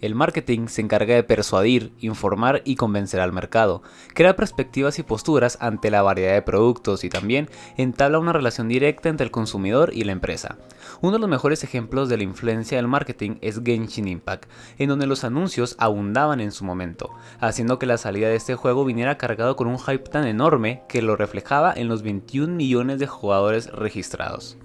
El marketing se encarga de persuadir, informar y convencer al mercado, crea perspectivas y posturas ante la variedad de productos y también entabla una relación directa entre el consumidor y la empresa. Uno de los mejores ejemplos de la influencia del marketing es Genshin Impact, en donde los anuncios abundaban en su momento, haciendo que la salida de este juego viniera cargado con un hype tan enorme que lo reflejaba en los 21 millones de jugadores registrados.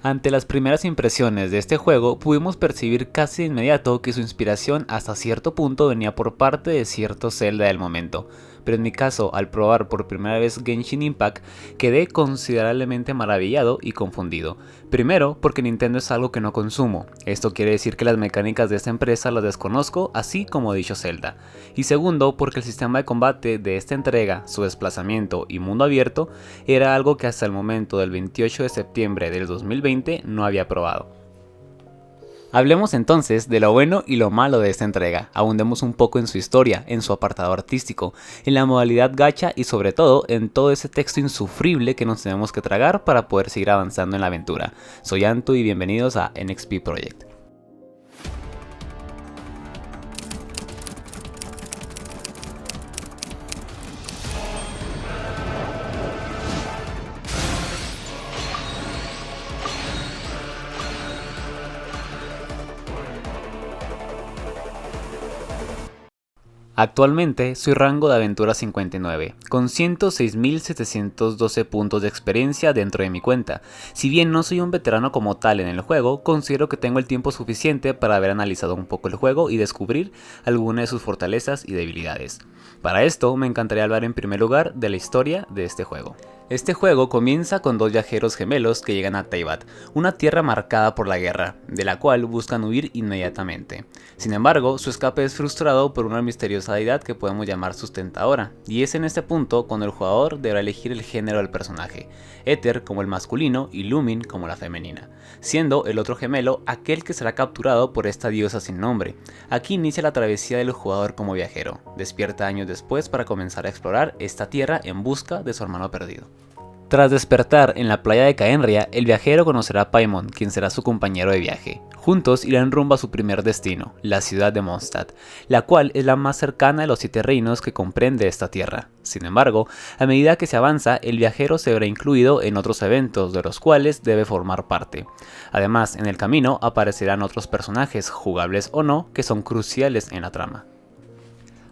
Ante las primeras impresiones de este juego, pudimos percibir casi de inmediato que su inspiración hasta cierto punto venía por parte de cierto Zelda del momento, pero en mi caso, al probar por primera vez Genshin Impact, quedé considerablemente maravillado y confundido. Primero, porque Nintendo es algo que no consumo, esto quiere decir que las mecánicas de esta empresa las desconozco, así como dicho Zelda. Y segundo, porque el sistema de combate de esta entrega, su desplazamiento y mundo abierto, era algo que hasta el momento del 28 de septiembre del 2020 no había probado. Hablemos entonces de lo bueno y lo malo de esta entrega, abundemos un poco en su historia, en su apartado artístico, en la modalidad gacha y sobre todo en todo ese texto insufrible que nos tenemos que tragar para poder seguir avanzando en la aventura. Soy Antu y bienvenidos a NXP Project. Actualmente soy rango de aventura 59, con 106.712 puntos de experiencia dentro de mi cuenta. Si bien no soy un veterano como tal en el juego, considero que tengo el tiempo suficiente para haber analizado un poco el juego y descubrir algunas de sus fortalezas y debilidades. Para esto me encantaría hablar en primer lugar de la historia de este juego. Este juego comienza con dos viajeros gemelos que llegan a Teyvat, una tierra marcada por la guerra, de la cual buscan huir inmediatamente. Sin embargo, su escape es frustrado por una misteriosa deidad que podemos llamar sustentadora, y es en este punto cuando el jugador deberá elegir el género del personaje, Éter como el masculino y Lumin como la femenina, siendo el otro gemelo aquel que será capturado por esta diosa sin nombre. Aquí inicia la travesía del jugador como viajero, despierta años después para comenzar a explorar esta tierra en busca de su hermano perdido. Tras despertar en la playa de Caenria, el viajero conocerá a Paimon, quien será su compañero de viaje. Juntos irán rumbo a su primer destino, la ciudad de Mondstadt, la cual es la más cercana de los 7 reinos que comprende esta tierra. Sin embargo, a medida que se avanza, el viajero se verá incluido en otros eventos de los cuales debe formar parte. Además, en el camino aparecerán otros personajes, jugables o no, que son cruciales en la trama.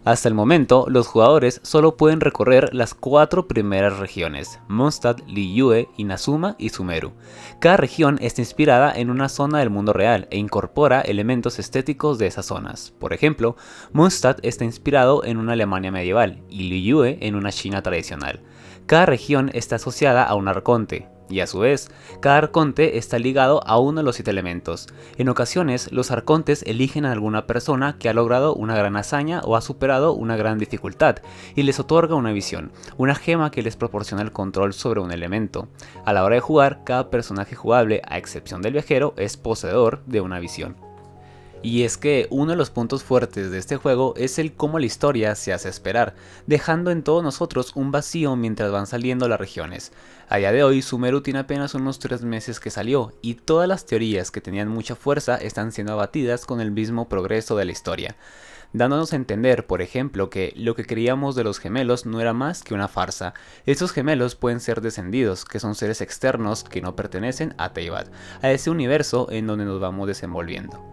Hasta el momento, los jugadores solo pueden recorrer las 4 primeras regiones, Mondstadt, Liyue, Inazuma y Sumeru. Cada región está inspirada en una zona del mundo real e incorpora elementos estéticos de esas zonas. Por ejemplo, Mondstadt está inspirado en una Alemania medieval y Liyue en una China tradicional. Cada región está asociada a un arconte, y a su vez, cada arconte está ligado a uno de los 7 elementos. En ocasiones, los arcontes eligen a alguna persona que ha logrado una gran hazaña o ha superado una gran dificultad, y les otorga una visión, una gema que les proporciona el control sobre un elemento. A la hora de jugar, cada personaje jugable, a excepción del viajero, es poseedor de una visión. Y es que uno de los puntos fuertes de este juego es el cómo la historia se hace esperar, dejando en todos nosotros un vacío mientras van saliendo las regiones. A día de hoy, Sumeru tiene apenas unos 3 meses que salió, y todas las teorías que tenían mucha fuerza están siendo abatidas con el mismo progreso de la historia, dándonos a entender, por ejemplo, que lo que creíamos de los gemelos no era más que una farsa. Estos gemelos pueden ser descendidos, que son seres externos que no pertenecen a Teyvat, a ese universo en donde nos vamos desenvolviendo.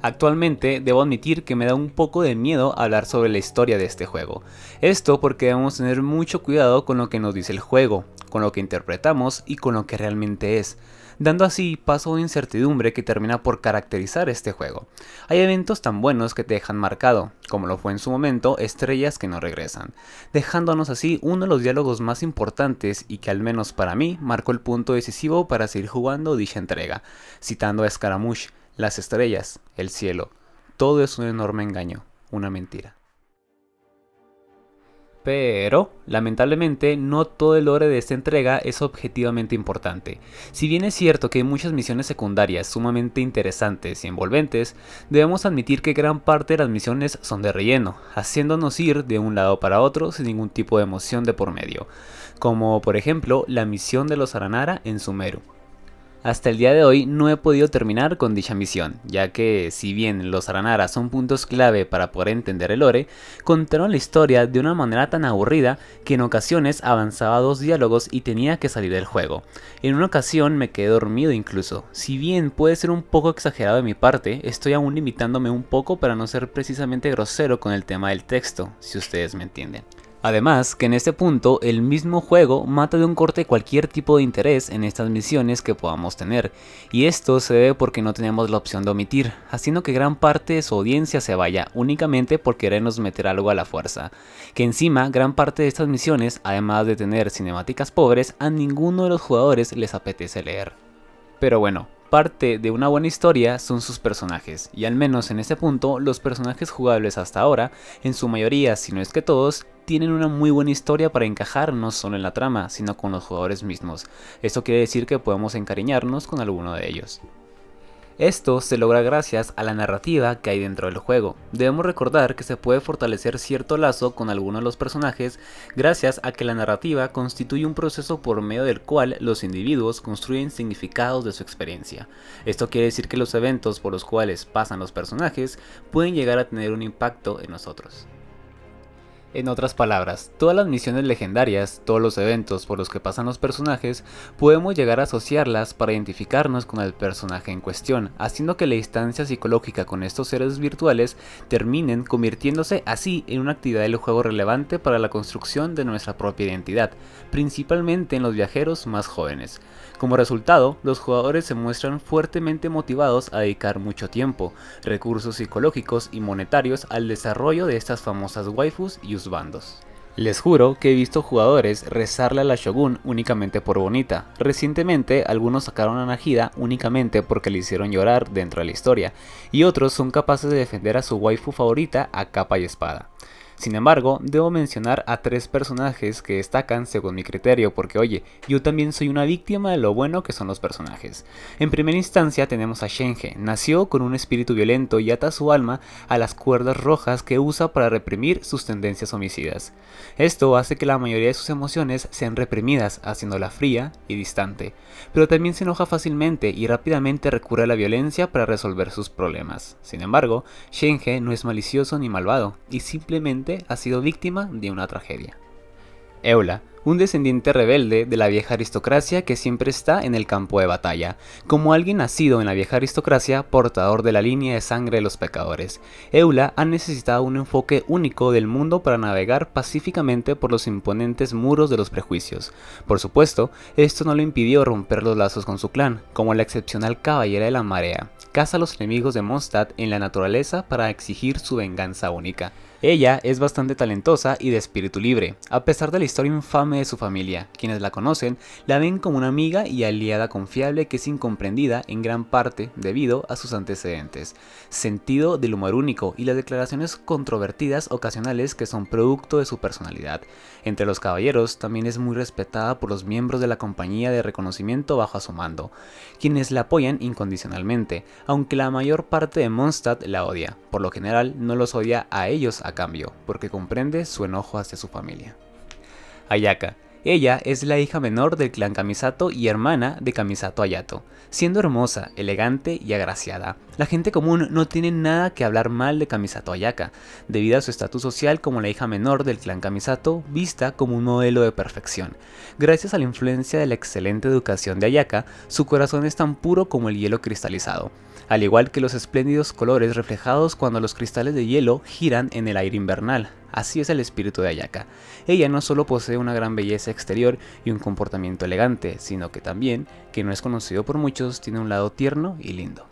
Actualmente debo admitir que me da un poco de miedo hablar sobre la historia de este juego. Esto porque debemos tener mucho cuidado con lo que nos dice el juego, con lo que interpretamos y con lo que realmente es, dando así paso a una incertidumbre que termina por caracterizar este juego. Hay eventos tan buenos que te dejan marcado, como lo fue en su momento Estrellas que no regresan, dejándonos así uno de los diálogos más importantes y que al menos para mí marcó el punto decisivo para seguir jugando dicha entrega, citando a Scaramouche: las estrellas, el cielo, todo es un enorme engaño, una mentira. Pero, lamentablemente, no todo el lore de esta entrega es objetivamente importante. Si bien es cierto que hay muchas misiones secundarias sumamente interesantes y envolventes, debemos admitir que gran parte de las misiones son de relleno, haciéndonos ir de un lado para otro sin ningún tipo de emoción de por medio, como por ejemplo la misión de los Aranara en Sumeru. Hasta el día de hoy no he podido terminar con dicha misión, ya que si bien los Aranara son puntos clave para poder entender el lore, contaron la historia de una manera tan aburrida que en ocasiones avanzaba 2 diálogos y tenía que salir del juego. En una ocasión me quedé dormido incluso. Si bien puede ser un poco exagerado de mi parte, estoy aún limitándome un poco para no ser precisamente grosero con el tema del texto, si ustedes me entienden. Además, que en este punto el mismo juego mata de un corte cualquier tipo de interés en estas misiones que podamos tener, y esto se debe porque no tenemos la opción de omitir, haciendo que gran parte de su audiencia se vaya únicamente por querernos meter algo a la fuerza, que encima gran parte de estas misiones, además de tener cinemáticas pobres, a ninguno de los jugadores les apetece leer. Pero bueno, parte de una buena historia son sus personajes, y al menos en este punto, los personajes jugables hasta ahora, en su mayoría si no es que todos, tienen una muy buena historia para encajar no solo en la trama, sino con los jugadores mismos. Esto quiere decir que podemos encariñarnos con alguno de ellos. Esto se logra gracias a la narrativa que hay dentro del juego. Debemos recordar que se puede fortalecer cierto lazo con alguno de los personajes gracias a que la narrativa constituye un proceso por medio del cual los individuos construyen significados de su experiencia. Esto quiere decir que los eventos por los cuales pasan los personajes pueden llegar a tener un impacto en nosotros. En otras palabras, todas las misiones legendarias, todos los eventos por los que pasan los personajes, podemos llegar a asociarlas para identificarnos con el personaje en cuestión, haciendo que la distancia psicológica con estos seres virtuales terminen convirtiéndose así en una actividad del juego relevante para la construcción de nuestra propia identidad, principalmente en los viajeros más jóvenes. Como resultado, los jugadores se muestran fuertemente motivados a dedicar mucho tiempo, recursos psicológicos y monetarios al desarrollo de estas famosas waifus y bandos. Les juro que he visto jugadores rezarle a la Shogun únicamente por bonita. Recientemente algunos sacaron a Nahida únicamente porque le hicieron llorar dentro de la historia, y otros son capaces de defender a su waifu favorita a capa y espada. Sin embargo, debo mencionar a 3 personajes que destacan según mi criterio porque oye, yo también soy una víctima de lo bueno que son los personajes. En primera instancia tenemos a Shenhe, nació con un espíritu violento y ata su alma a las cuerdas rojas que usa para reprimir sus tendencias homicidas. Esto hace que la mayoría de sus emociones sean reprimidas, haciéndola fría y distante, pero también se enoja fácilmente y rápidamente recurre a la violencia para resolver sus problemas. Sin embargo, Shenhe no es malicioso ni malvado, y simplemente ha sido víctima de una tragedia. Eula, un descendiente rebelde de la vieja aristocracia que siempre está en el campo de batalla. Como alguien nacido en la vieja aristocracia, portador de la línea de sangre de los pecadores, Eula ha necesitado un enfoque único del mundo para navegar pacíficamente por los imponentes muros de los prejuicios. Por supuesto, esto no le impidió romper los lazos con su clan, como la excepcional caballera de la marea. Caza a los enemigos de Mondstadt en la naturaleza para exigir su venganza única. Ella es bastante talentosa y de espíritu libre, a pesar de la historia infame de su familia. Quienes la conocen la ven como una amiga y aliada confiable que es incomprendida en gran parte debido a sus antecedentes, sentido del humor único y las declaraciones controvertidas ocasionales que son producto de su personalidad. Entre los caballeros también es muy respetada por los miembros de la compañía de reconocimiento bajo su mando, quienes la apoyan incondicionalmente, aunque la mayor parte de Mondstadt la odia. Por lo general no los odia a ellos a cambio, porque comprende su enojo hacia su familia. Ayaka. Ella es la hija menor del clan Kamisato y hermana de Kamisato Hayato. Siendo hermosa, elegante y agraciada, la gente común no tiene nada que hablar mal de Kamisato Ayaka, debido a su estatus social como la hija menor del clan Kamisato, vista como un modelo de perfección. Gracias a la influencia de la excelente educación de Ayaka, su corazón es tan puro como el hielo cristalizado, al igual que los espléndidos colores reflejados cuando los cristales de hielo giran en el aire invernal. Así es el espíritu de Ayaka. Ella no solo posee una gran belleza exterior y un comportamiento elegante, sino que también, que no es conocido por muchos, tiene un lado tierno y lindo.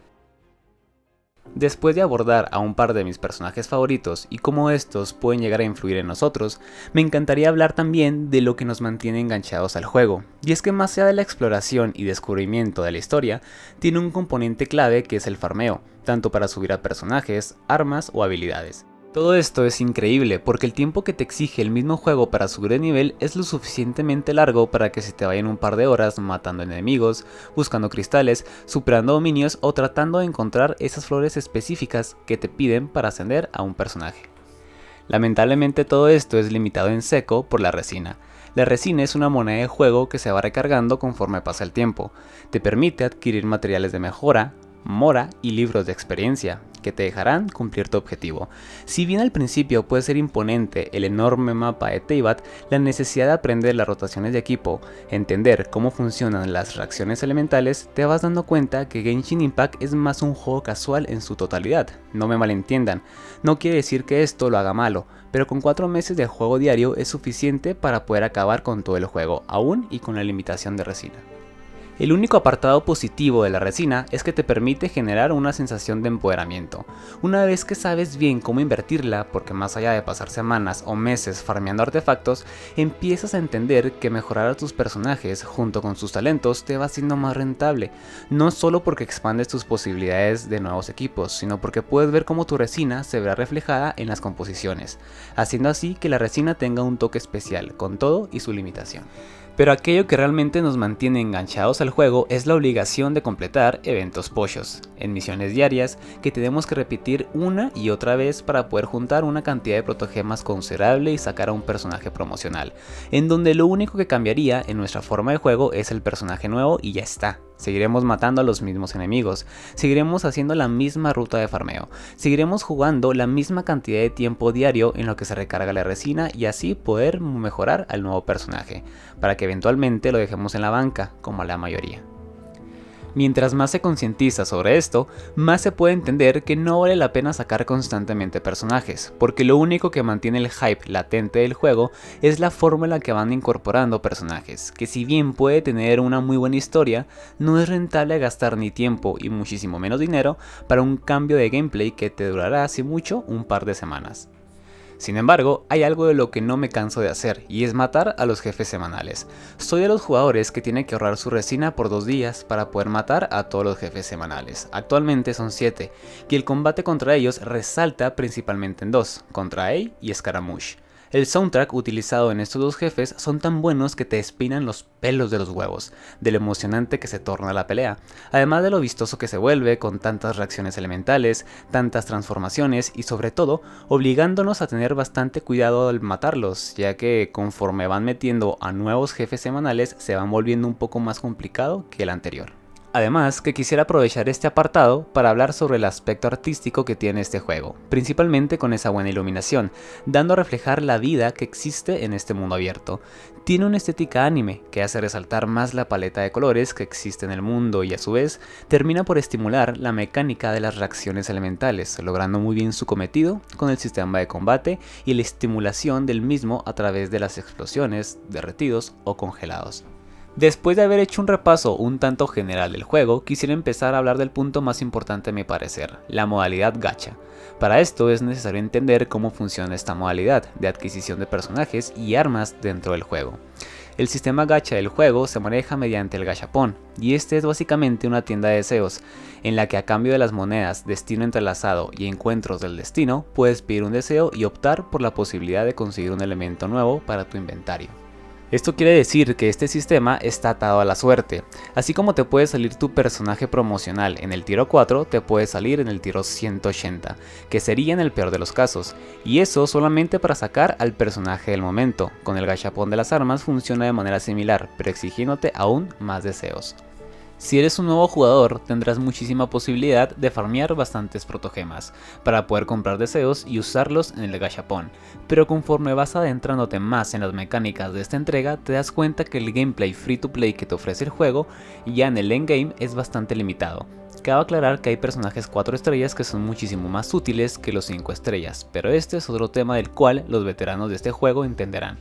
Después de abordar a un par de mis personajes favoritos y cómo estos pueden llegar a influir en nosotros, me encantaría hablar también de lo que nos mantiene enganchados al juego. Y es que más allá de la exploración y descubrimiento de la historia, tiene un componente clave que es el farmeo, tanto para subir a personajes, armas o habilidades. Todo esto es increíble porque el tiempo que te exige el mismo juego para subir de nivel es lo suficientemente largo para que se te vayan un par de horas matando enemigos, buscando cristales, superando dominios o tratando de encontrar esas flores específicas que te piden para ascender a un personaje. Lamentablemente todo esto es limitado en seco por la resina. La resina es una moneda de juego que se va recargando conforme pasa el tiempo. Te permite adquirir materiales de mejora, mora y libros de experiencia, que te dejarán cumplir tu objetivo. Si bien al principio puede ser imponente el enorme mapa de Teyvat, la necesidad de aprender las rotaciones de equipo, entender cómo funcionan las reacciones elementales, te vas dando cuenta que Genshin Impact es más un juego casual en su totalidad. No me malentiendan, no quiere decir que esto lo haga malo, pero con 4 meses de juego diario es suficiente para poder acabar con todo el juego, aún y con la limitación de resina. El único apartado positivo de la resina es que te permite generar una sensación de empoderamiento. Una vez que sabes bien cómo invertirla, porque más allá de pasar semanas o meses farmeando artefactos, empiezas a entender que mejorar a tus personajes junto con sus talentos te va haciendo más rentable, no solo porque expandes tus posibilidades de nuevos equipos, sino porque puedes ver cómo tu resina se verá reflejada en las composiciones, haciendo así que la resina tenga un toque especial, con todo y su limitación. Pero aquello que realmente nos mantiene enganchados al juego es la obligación de completar eventos pochos, en misiones diarias que tenemos que repetir una y otra vez para poder juntar una cantidad de protogemas considerable y sacar a un personaje promocional, en donde lo único que cambiaría en nuestra forma de juego es el personaje nuevo y ya está. Seguiremos matando a los mismos enemigos, seguiremos haciendo la misma ruta de farmeo, seguiremos jugando la misma cantidad de tiempo diario en lo que se recarga la resina y así poder mejorar al nuevo personaje, para que eventualmente lo dejemos en la banca, como la mayoría. Mientras más se concientiza sobre esto, más se puede entender que no vale la pena sacar constantemente personajes, porque lo único que mantiene el hype latente del juego es la forma en la que van incorporando personajes, que si bien puede tener una muy buena historia, no es rentable gastar ni tiempo y muchísimo menos dinero para un cambio de gameplay que te durará así mucho un par de semanas. Sin embargo, hay algo de lo que no me canso de hacer, y es matar a los jefes semanales. Soy de los jugadores que tiene que ahorrar su resina por 2 días para poder matar a todos los jefes semanales. Actualmente son 7, y el combate contra ellos resalta principalmente en 2, contra Ei y Scaramouche. El soundtrack utilizado en estos 2 jefes son tan buenos que te espinan los pelos de los huevos, de lo emocionante que se torna la pelea, además de lo vistoso que se vuelve con tantas reacciones elementales, tantas transformaciones y sobre todo obligándonos a tener bastante cuidado al matarlos, ya que conforme van metiendo a nuevos jefes semanales se van volviendo un poco más complicado que el anterior. Además, que quisiera aprovechar este apartado para hablar sobre el aspecto artístico que tiene este juego, principalmente con esa buena iluminación, dando a reflejar la vida que existe en este mundo abierto. Tiene una estética anime que hace resaltar más la paleta de colores que existe en el mundo y a su vez termina por estimular la mecánica de las reacciones elementales, logrando muy bien su cometido con el sistema de combate y la estimulación del mismo a través de las explosiones, derretidos o congelados. Después de haber hecho un repaso un tanto general del juego, quisiera empezar a hablar del punto más importante a mi parecer, la modalidad gacha. Para esto es necesario entender cómo funciona esta modalidad de adquisición de personajes y armas dentro del juego. El sistema gacha del juego se maneja mediante el gachapón, y este es básicamente una tienda de deseos, en la que a cambio de las monedas, destino entrelazado y encuentros del destino, puedes pedir un deseo y optar por la posibilidad de conseguir un elemento nuevo para tu inventario. Esto quiere decir que este sistema está atado a la suerte, así como te puede salir tu personaje promocional en el tiro 4, te puede salir en el tiro 180, que sería en el peor de los casos, y eso solamente para sacar al personaje del momento. Con el gachapón de las armas funciona de manera similar, pero exigiéndote aún más deseos. Si eres un nuevo jugador, tendrás muchísima posibilidad de farmear bastantes protogemas, para poder comprar deseos y usarlos en el gachapón, pero conforme vas adentrándote más en las mecánicas de esta entrega, te das cuenta que el gameplay free to play que te ofrece el juego, ya en el endgame es bastante limitado. Cabe aclarar que hay personajes 4 estrellas que son muchísimo más útiles que los 5 estrellas, pero este es otro tema del cual los veteranos de este juego entenderán.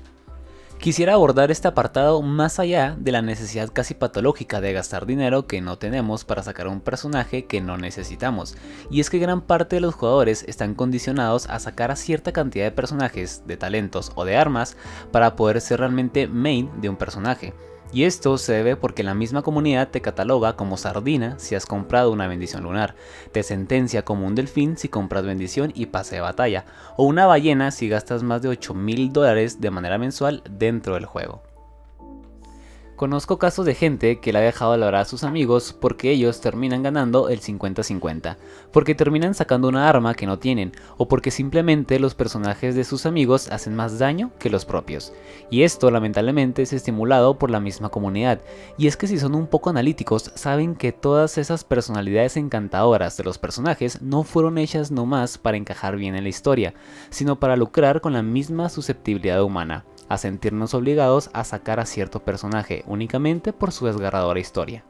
Quisiera abordar este apartado más allá de la necesidad casi patológica de gastar dinero que no tenemos para sacar un personaje que no necesitamos, y es que gran parte de los jugadores están condicionados a sacar a cierta cantidad de personajes, de talentos o de armas para poder ser realmente main de un personaje. Y esto se debe porque la misma comunidad te cataloga como sardina si has comprado una bendición lunar, te sentencia como un delfín si compras bendición y pase de batalla, o una ballena si gastas más de $8,000 de manera mensual dentro del juego. Conozco casos de gente que le ha dejado de hablar a sus amigos porque ellos terminan ganando el 50-50, porque terminan sacando una arma que no tienen, o porque simplemente los personajes de sus amigos hacen más daño que los propios. Y esto lamentablemente es estimulado por la misma comunidad, y es que si son un poco analíticos saben que todas esas personalidades encantadoras de los personajes no fueron hechas nomás para encajar bien en la historia, sino para lucrar con la misma susceptibilidad humana, a sentirnos obligados a sacar a cierto personaje únicamente por su desgarradora historia.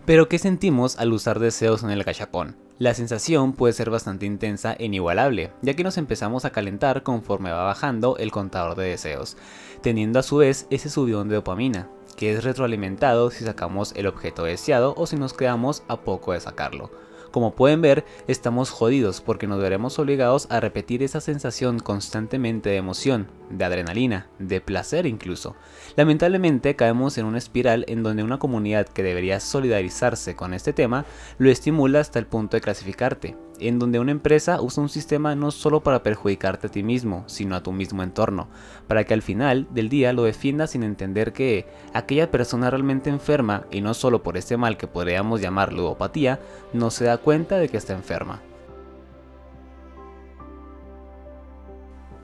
Pero ¿qué sentimos al usar deseos en el gachapón? La sensación puede ser bastante intensa e inigualable, ya que nos empezamos a calentar conforme va bajando el contador de deseos, teniendo a su vez ese subidón de dopamina, que es retroalimentado si sacamos el objeto deseado o si nos quedamos a poco de sacarlo. Como pueden ver, estamos jodidos porque nos veremos obligados a repetir esa sensación constantemente de emoción, de adrenalina, de placer incluso. Lamentablemente caemos en una espiral en donde una comunidad que debería solidarizarse con este tema lo estimula hasta el punto de clasificarte, en donde una empresa usa un sistema no solo para perjudicarte a ti mismo, sino a tu mismo entorno, para que al final del día lo defiendas sin entender que aquella persona realmente enferma, y no solo por este mal que podríamos llamar ludopatía, no se da cuenta de que está enferma.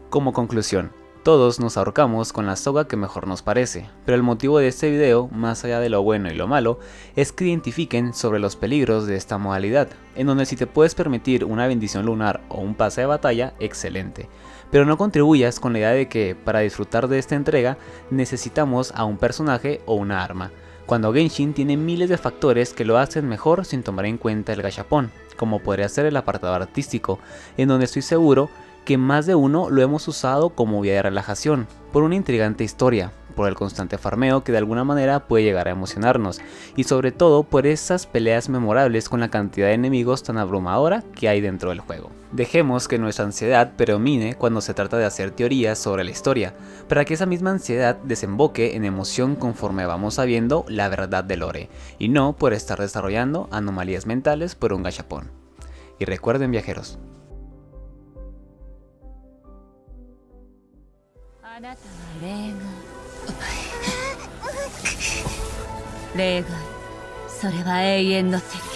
Como conclusión, todos nos ahorcamos con la soga que mejor nos parece, pero el motivo de este video, más allá de lo bueno y lo malo, es que identifiquen sobre los peligros de esta modalidad, en donde si te puedes permitir una bendición lunar o un pase de batalla, excelente, pero no contribuyas con la idea de que para disfrutar de esta entrega necesitamos a un personaje o una arma, cuando Genshin tiene miles de factores que lo hacen mejor sin tomar en cuenta el gachapón, como podría ser el apartado artístico, en donde estoy seguro que más de uno lo hemos usado como vía de relajación, por una intrigante historia, por el constante farmeo que de alguna manera puede llegar a emocionarnos, y sobre todo por esas peleas memorables con la cantidad de enemigos tan abrumadora que hay dentro del juego. Dejemos que nuestra ansiedad predomine cuando se trata de hacer teorías sobre la historia, para que esa misma ansiedad desemboque en emoción conforme vamos sabiendo la verdad del lore, y no por estar desarrollando anomalías mentales por un gachapón. Y recuerden, viajeros, あなたは例外例外それは永遠の敵